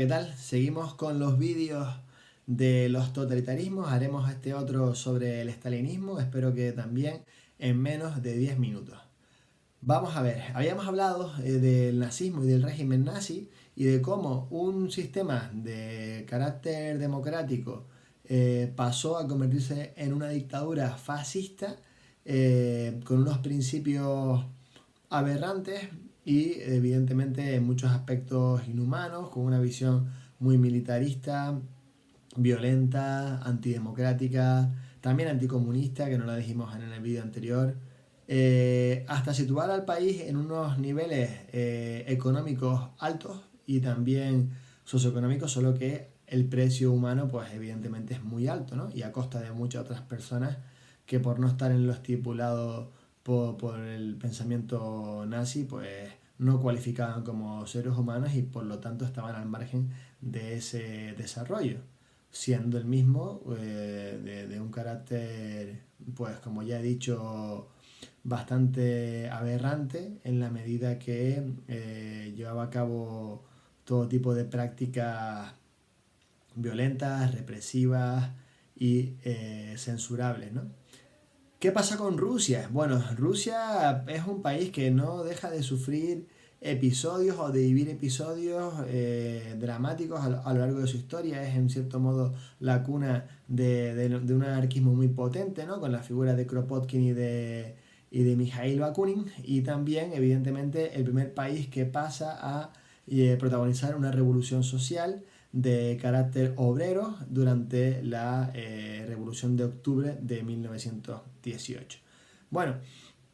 ¿qué tal? Seguimos con los vídeos de los totalitarismos. Haremos este otro sobre el estalinismo. Espero que también en menos de 10 minutos. Vamos a ver, habíamos hablado del nazismo y del régimen nazi y de cómo un sistema de carácter democrático pasó a convertirse en una dictadura fascista con unos principios aberrantes y evidentemente en muchos aspectos inhumanos, con una visión muy militarista, violenta, antidemocrática, también anticomunista, que no la dijimos en el vídeo anterior, hasta situar al país en unos niveles económicos altos y también socioeconómicos, solo que el precio humano pues evidentemente es muy alto, ¿no? Y a costa de muchas otras personas que por no estar en lo estipulado por el pensamiento nazi, pues no cualificaban como seres humanos y por lo tanto estaban al margen de ese desarrollo, siendo el mismo de un carácter, pues como ya he dicho, bastante aberrante en la medida que llevaba a cabo todo tipo de prácticas violentas, represivas y censurables, ¿no? ¿Qué pasa con Rusia? Bueno, Rusia es un país que no deja de sufrir episodios o de vivir episodios dramáticos a lo largo de su historia. Es en cierto modo la cuna de un anarquismo muy potente, ¿no? Con la figura de Kropotkin y de Mikhail Bakunin. Y también, evidentemente, el primer país que pasa a protagonizar una revolución social de carácter obrero durante la Revolución de Octubre de 1918. Bueno,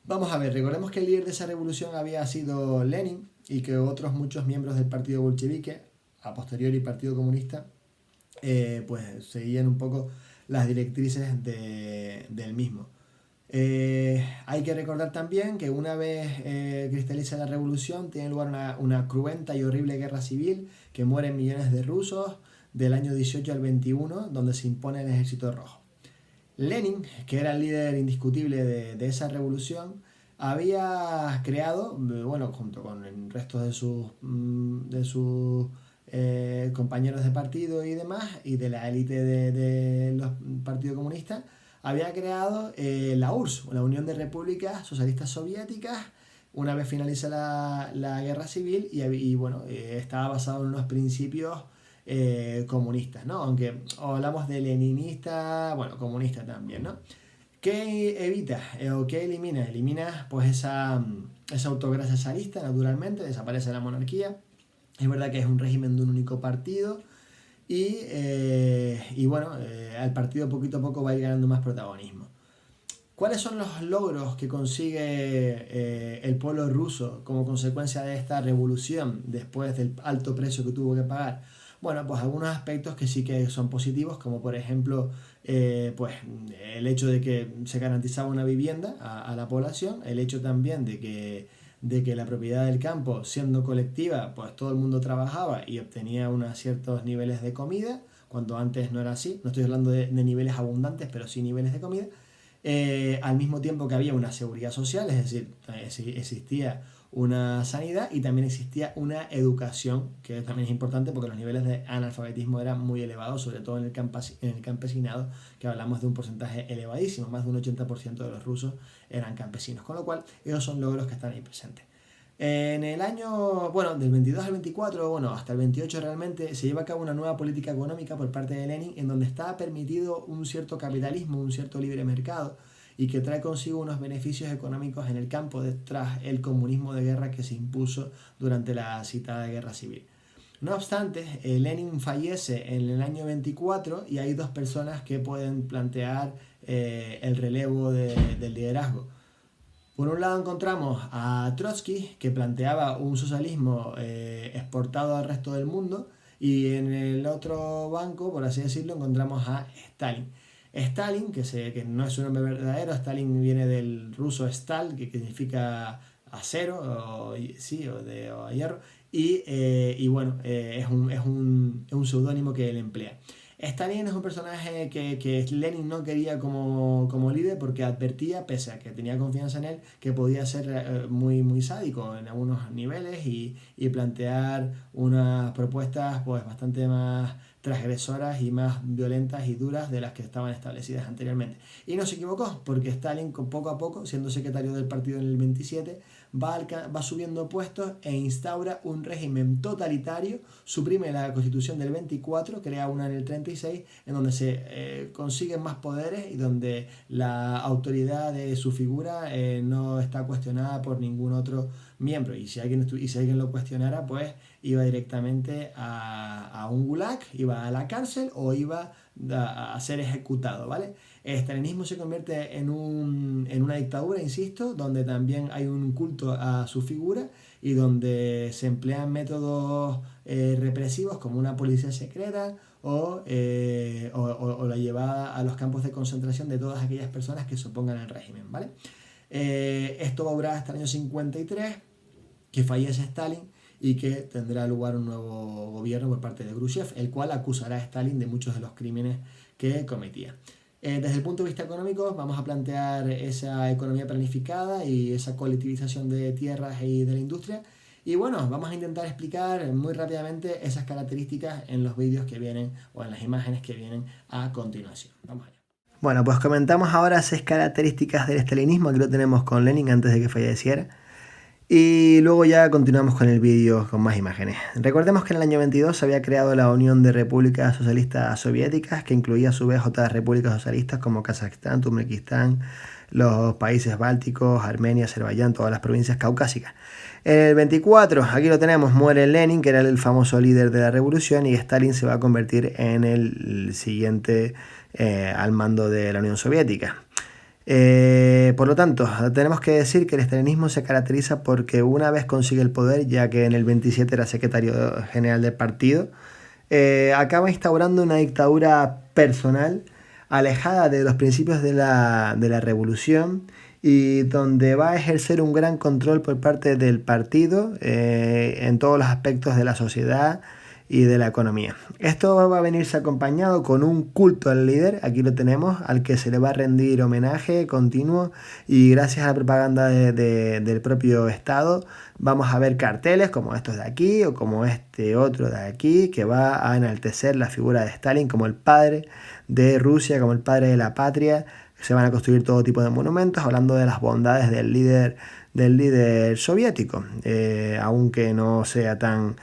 vamos a ver, recordemos que el líder de esa revolución había sido Lenin y que otros muchos miembros del partido bolchevique, a posteriori Partido Comunista, pues seguían un poco las directrices del mismo. Hay que recordar también que una vez cristaliza la revolución tiene lugar una cruenta y horrible guerra civil que mueren millones de rusos del año 18 al 21 donde se impone el ejército rojo. Lenin, que era el líder indiscutible de esa revolución, había creado, bueno, junto con el resto de sus compañeros de partido y demás, y de la élite de los partidos comunistas, había creado la URSS, la Unión de Repúblicas Socialistas Soviéticas, una vez finaliza la guerra civil, y bueno, estaba basado en unos principios comunistas, ¿no? Aunque hablamos de leninista, bueno, comunista también, ¿no? ¿Qué evita o qué elimina? Elimina pues esa autocracia zarista, naturalmente, desaparece la monarquía. Es verdad que es un régimen de un único partido y bueno, el partido poquito a poco va a ir ganando más protagonismo. ¿Cuáles son los logros que consigue el pueblo ruso como consecuencia de esta revolución después del alto precio que tuvo que pagar? Bueno, pues algunos aspectos que sí que son positivos, como por ejemplo pues el hecho de que se garantizaba una vivienda a la población, el hecho también de que la propiedad del campo, siendo colectiva, pues todo el mundo trabajaba y obtenía unos ciertos niveles de comida, cuando antes no era así. No estoy hablando de niveles abundantes, pero sí niveles de comida. Al mismo tiempo que había una seguridad social, es decir, existía una sanidad y también existía una educación, que también es importante porque los niveles de analfabetismo eran muy elevados, sobre todo en el campesinado, que hablamos de un porcentaje elevadísimo, más de un 80% de los rusos eran campesinos, con lo cual esos son logros que están ahí presentes. En el año, bueno, del 22 al 24, bueno, hasta el 28 realmente, se lleva a cabo una nueva política económica por parte de Lenin en donde está permitido un cierto capitalismo, un cierto libre mercado y que trae consigo unos beneficios económicos en el campo tras el comunismo de guerra que se impuso durante la citada guerra civil. No obstante, Lenin fallece en el año 24 y hay dos personas que pueden plantear el relevo del liderazgo. Por un lado encontramos a Trotsky, que planteaba un socialismo exportado al resto del mundo, y en el otro banco, por así decirlo, encontramos a Stalin. Stalin, que no es su nombre verdadero, Stalin viene del ruso Stal, que significa acero, o hierro, y bueno, es un seudónimo que él emplea. Stalin es un personaje que Lenin no quería como líder porque advertía, pese a que tenía confianza en él, que podía ser muy sádico en algunos niveles y plantear unas propuestas pues bastante más transgresoras y más violentas y duras de las que estaban establecidas anteriormente. Y no se equivocó, porque Stalin poco a poco, siendo secretario del partido en el 27, va subiendo puestos e instaura un régimen totalitario, suprime la constitución del 24, crea una en el 36, en donde se consiguen más poderes y donde la autoridad de su figura no está cuestionada por ningún otro miembro. Y si alguien lo cuestionara, pues iba directamente a un gulag, iba a la cárcel o iba a ser ejecutado, ¿vale? El estalinismo se convierte en una dictadura, insisto, donde también hay un culto a su figura y donde se emplean métodos represivos como una policía secreta o la llevada a los campos de concentración de todas aquellas personas que se opongan al régimen, ¿vale? Esto va a durar hasta el año 53, que fallece Stalin y que tendrá lugar un nuevo gobierno por parte de Khrushchev, el cual acusará a Stalin de muchos de los crímenes que cometía. Desde el punto de vista económico, vamos a plantear esa economía planificada y esa colectivización de tierras y de la industria. Y bueno, vamos a intentar explicar muy rápidamente esas características en los vídeos que vienen o en las imágenes que vienen a continuación. Vamos allá. Bueno, pues comentamos ahora 6 características del estalinismo. Aquí lo tenemos con Lenin antes de que falleciera. Y luego ya continuamos con el vídeo con más imágenes. Recordemos que en el año 22 se había creado la Unión de Repúblicas Socialistas Soviéticas, que incluía a su vez otras repúblicas socialistas como Kazajstán, Turkmenistán, los países bálticos, Armenia, Azerbaiyán, todas las provincias caucásicas. En el 24, aquí lo tenemos, muere Lenin, que era el famoso líder de la revolución, y Stalin se va a convertir en el siguiente al mando de la Unión Soviética. Por lo tanto, tenemos que decir que el estalinismo se caracteriza porque una vez consigue el poder, ya que en el 27 era secretario general del partido, acaba instaurando una dictadura personal alejada de los principios de la revolución y donde va a ejercer un gran control por parte del partido en todos los aspectos de la sociedad y de la economía. Esto va a venirse acompañado con un culto al líder, aquí lo tenemos, al que se le va a rendir homenaje continuo y gracias a la propaganda del propio Estado vamos a ver carteles como estos de aquí o como este otro de aquí que va a enaltecer la figura de Stalin como el padre de Rusia, como el padre de la patria. Se van a construir todo tipo de monumentos hablando de las bondades del líder soviético, aunque no sea tan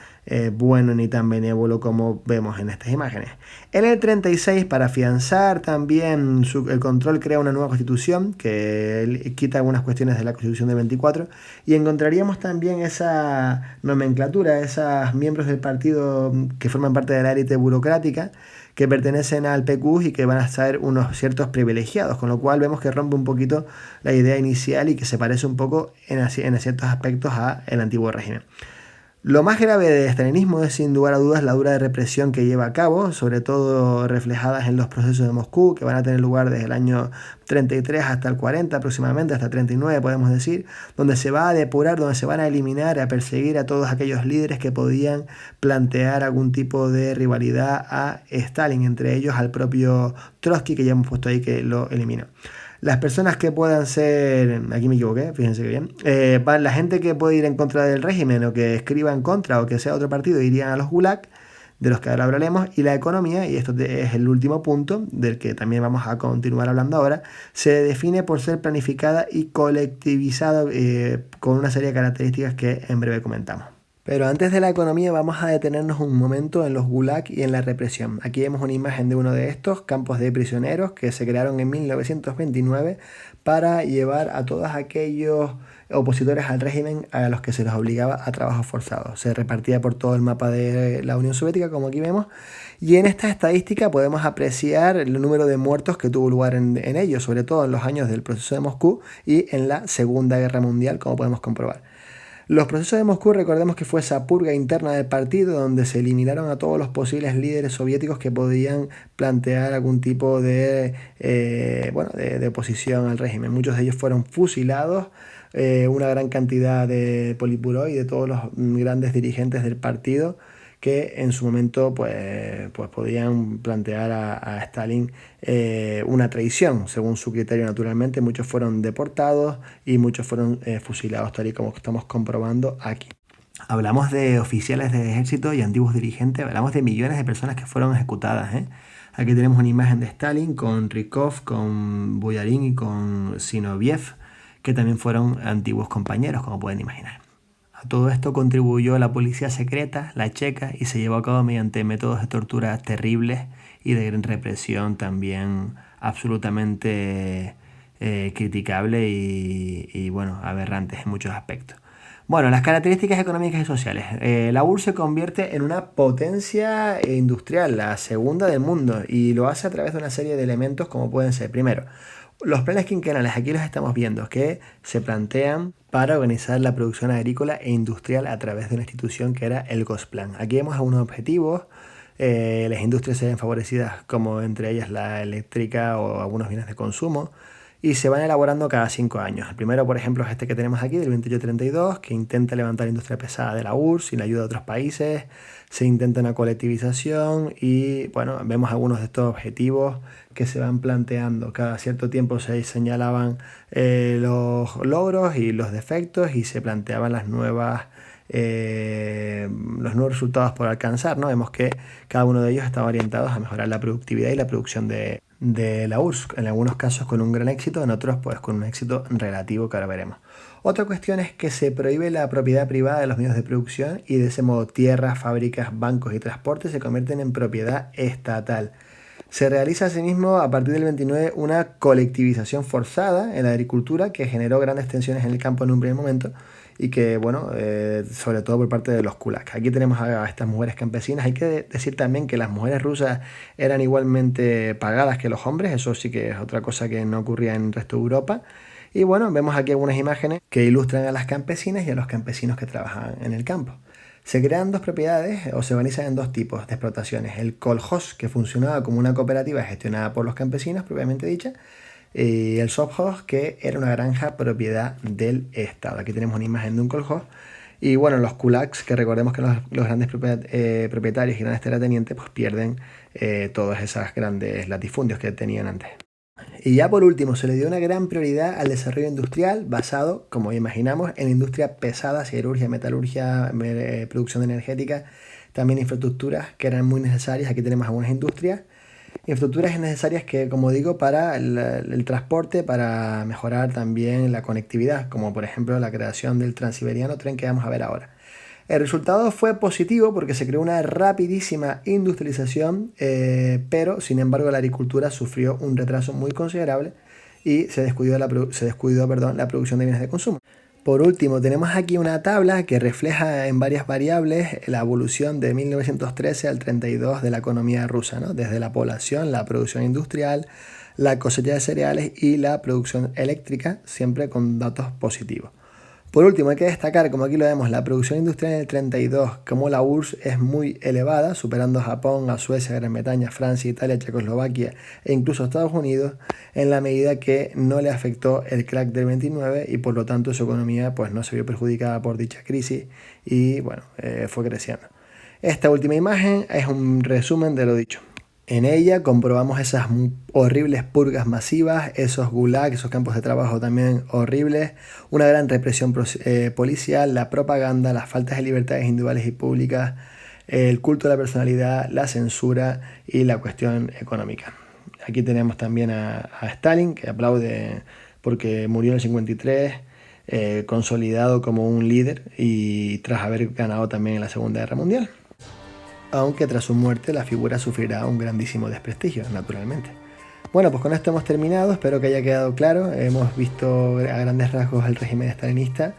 bueno ni tan benévolo como vemos en estas imágenes. En el 36, para afianzar también el control, crea una nueva constitución que quita algunas cuestiones de la constitución de 24 y encontraríamos también esa nomenclatura, esos miembros del partido que forman parte de la élite burocrática que pertenecen al PQ y que van a ser unos ciertos privilegiados, con lo cual vemos que rompe un poquito la idea inicial y que se parece un poco en ciertos aspectos al antiguo régimen. Lo más grave del estalinismo es sin lugar a dudas la dura represión que lleva a cabo, sobre todo reflejadas en los procesos de Moscú, que van a tener lugar desde el año 33 hasta el 40 aproximadamente, hasta 39 podemos decir, donde se va a depurar, donde se van a eliminar, a perseguir a todos aquellos líderes que podían plantear algún tipo de rivalidad a Stalin, entre ellos al propio Trotsky, que ya hemos puesto ahí que lo eliminó. Las personas que puedan ser, aquí me equivoqué, fíjense que bien, la gente que puede ir en contra del régimen o que escriba en contra o que sea otro partido irían a los gulag, de los que ahora hablaremos, y la economía, y esto es el último punto del que también vamos a continuar hablando ahora, se define por ser planificada y colectivizada con una serie de características que en breve comentamos. Pero antes de la economía vamos a detenernos un momento en los gulag y en la represión. Aquí vemos una imagen de uno de estos campos de prisioneros que se crearon en 1929 para llevar a todos aquellos opositores al régimen a los que se les obligaba a trabajo forzado. Se repartía por todo el mapa de la Unión Soviética, como aquí vemos, y en esta estadística podemos apreciar el número de muertos que tuvo lugar en ellos, sobre todo en los años del proceso de Moscú y en la Segunda Guerra Mundial, como podemos comprobar. Los procesos de Moscú, recordemos que fue esa purga interna del partido donde se eliminaron a todos los posibles líderes soviéticos que podían plantear algún tipo de oposición al régimen. Muchos de ellos fueron fusilados, una gran cantidad de Politburó y de todos los grandes dirigentes del partido que en su momento pues podían plantear a Stalin una traición, según su criterio naturalmente. Muchos fueron deportados y muchos fueron fusilados, tal y como estamos comprobando aquí. Hablamos de oficiales del ejército y antiguos dirigentes, hablamos de millones de personas que fueron ejecutadas, ¿eh? Aquí tenemos una imagen de Stalin con Rykov, con Bujarin y con Zinoviev, que también fueron antiguos compañeros, como pueden imaginar. A todo esto contribuyó la policía secreta, la checa, y se llevó a cabo mediante métodos de tortura terribles y de gran represión también absolutamente criticable y bueno, aberrantes en muchos aspectos. Bueno, las características económicas y sociales. La URSS se convierte en una potencia industrial, la segunda del mundo, y lo hace a través de una serie de elementos como pueden ser, primero, los planes quinquenales, aquí los estamos viendo, que se plantean para organizar la producción agrícola e industrial a través de una institución que era el Gosplan. Aquí vemos algunos objetivos. Las industrias se ven favorecidas, como entre ellas la eléctrica o algunos bienes de consumo, y se van elaborando cada 5 años. El primero, por ejemplo, es este que tenemos aquí, del 2832, que intenta levantar la industria pesada de la URSS y la ayuda de otros países. Se intenta una colectivización y, bueno, vemos algunos de estos objetivos que se van planteando. Cada cierto tiempo se señalaban los logros y los defectos y se planteaban los nuevos resultados por alcanzar, ¿no? Vemos que cada uno de ellos estaba orientado a mejorar la productividad y la producción de la URSS, en algunos casos con un gran éxito, en otros pues con un éxito relativo que ahora veremos. Otra cuestión es que se prohíbe la propiedad privada de los medios de producción y de ese modo tierras, fábricas, bancos y transportes se convierten en propiedad estatal. Se realiza asimismo a partir del 29 una colectivización forzada en la agricultura que generó grandes tensiones en el campo en un primer momento y que, bueno, sobre todo por parte de los kulaks. Aquí tenemos a estas mujeres campesinas. Hay que decir también que las mujeres rusas eran igualmente pagadas que los hombres, eso sí que es otra cosa que no ocurría en el resto de Europa. Y bueno, vemos aquí algunas imágenes que ilustran a las campesinas y a los campesinos que trabajan en el campo. Se crean dos propiedades o se organizan en dos tipos de explotaciones. El kolhoz, que funcionaba como una cooperativa gestionada por los campesinos, propiamente dicha, y el sovkhoz, que era una granja propiedad del Estado. Aquí tenemos una imagen de un kolhoz. Y bueno, los kulaks, que recordemos que los grandes propietarios y grandes terratenientes pues pierden todos esos grandes latifundios que tenían antes. Y ya por último, se le dio una gran prioridad al desarrollo industrial basado, como imaginamos, en industria pesada, siderurgia, metalurgia, producción energética, también infraestructuras que eran muy necesarias. Aquí tenemos algunas industrias. Infraestructuras necesarias que, como digo, para el transporte, para mejorar también la conectividad, como por ejemplo la creación del transiberiano tren que vamos a ver ahora. El resultado fue positivo porque se creó una rapidísima industrialización, pero sin embargo la agricultura sufrió un retraso muy considerable y se descuidó la producción de bienes de consumo. Por último, tenemos aquí una tabla que refleja en varias variables la evolución de 1913 al 32 de la economía rusa, ¿no? Desde la población, la producción industrial, la cosecha de cereales y la producción eléctrica, siempre con datos positivos. Por último, hay que destacar, como aquí lo vemos, la producción industrial en el 32, como la URSS es muy elevada, superando a Japón, a Suecia, Gran Bretaña, Francia, Italia, Checoslovaquia e incluso Estados Unidos, en la medida que no le afectó el crack del 29 y por lo tanto su economía pues, no se vio perjudicada por dicha crisis y bueno, fue creciendo. Esta última imagen es un resumen de lo dicho. En ella comprobamos esas horribles purgas masivas, esos gulags, esos campos de trabajo también horribles, una gran represión policial, la propaganda, las faltas de libertades individuales y públicas, el culto de la personalidad, la censura y la cuestión económica. Aquí tenemos también a Stalin, que aplaude porque murió en el 53, consolidado como un líder y tras haber ganado también en la Segunda Guerra Mundial. Aunque tras su muerte la figura sufrirá un grandísimo desprestigio, naturalmente. Bueno, pues con esto hemos terminado, espero que haya quedado claro. Hemos visto a grandes rasgos el régimen stalinista.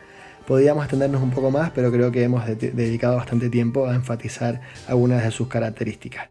Podríamos extendernos un poco más, pero creo que hemos dedicado bastante tiempo a enfatizar algunas de sus características.